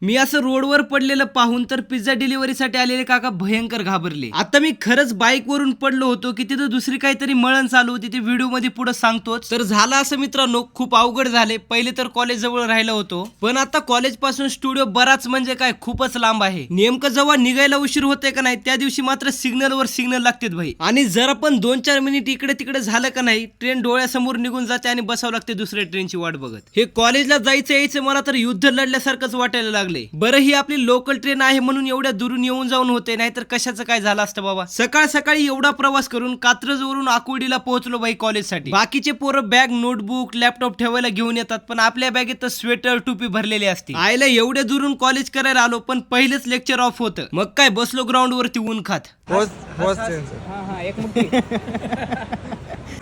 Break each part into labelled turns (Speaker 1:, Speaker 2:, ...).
Speaker 1: मी असं रोडवर पडलेलं पाहून तर पिझ्झा डिलिव्हरीसाठी आलेले काका भयंकर घाबरले. आता मी खरंच बाईक वरून पडलो होतो की तिथं दुसरी काहीतरी मळण चालू होती, ती व्हिडिओ मध्ये पुढे सांगतोच. तर झालं असं मित्रांनो, खूप अवघड झाले. पहिले तर कॉलेज जवळ राहिलो होतो, पण आता कॉलेज पासून स्टुडिओ बराच म्हणजे काय खूपच लांब आहे. नेमकं जेव्हा निघायला उशीर होते का नाही त्या दिवशी मात्र सिग्नल वर सिग्नल लागतात भाई. आणि जर आपण 2-4 मिनिट इकडे तिकडे झालं का नाही, ट्रेन डोळ्यासमोर निघून जाते आणि बसावं लागते दुसऱ्या ट्रेनची वाट बघत. हे कॉलेजला जायचं यायचं मला तर युद्ध लढल्यासारखंच वाटायला लागले. बरं ही आपली लोकल ट्रेन आहे म्हणून एवढ्या दुरून येऊन जाऊन होते, नाहीतर कशाचं काय झालं असतं बाबा. सकाळ सकाळी एवढा प्रवास करून कात्रज वरून आकुर्डीला पोहोचलो बाई कॉलेजसाठी. बाकीचे पोरं बॅग नोटबुक लॅपटॉप ठेवायला घेऊन येतात, पण आपल्या बॅगेत तर स्वेटर टोपी भरलेली असते. आयला एवढ्या दुरून कॉलेज करायला आलो, पण पहिलेच लेक्चर ऑफ होतं. मग काय बसलो ग्राउंड वरती ऊन खात.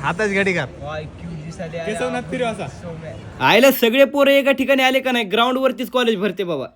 Speaker 2: हाताच गाडी कर.
Speaker 1: आयला सगळे पोरं एका ठिकाणी आले का नाही, ग्राउंड वरतीच कॉलेज भरते बाबा.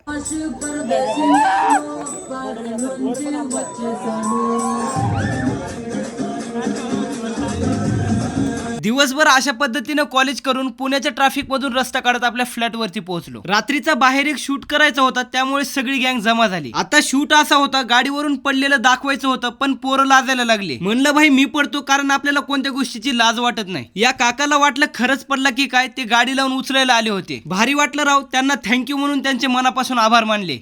Speaker 1: दिवसभर अशा पद्धतीने कॉलेज करून पुण्याच्या ट्रॅफिक मधून रस्ता काढत आपल्या फ्लॅट वरती पोहोचलो. रात्रीचा बाहेर एक शूट करायचा होता, त्यामुळे सगळी गँग जमा झाली. आता शूट असा होता, गाडीवरून पडलेलं दाखवायचं होतं, पण पोरं लाजायला लागले. म्हणलं भाई मी पडतो, कारण आपल्याला कोणत्या गोष्टीची लाज वाटत नाही. या काकाला वाटलं खरंच पडला की काय, ते गाडी लावून उचलायला आले होते. भारी वाटलं राव, त्यांना थँक्यू म्हणून त्यांचे मनापासून आभार मानले.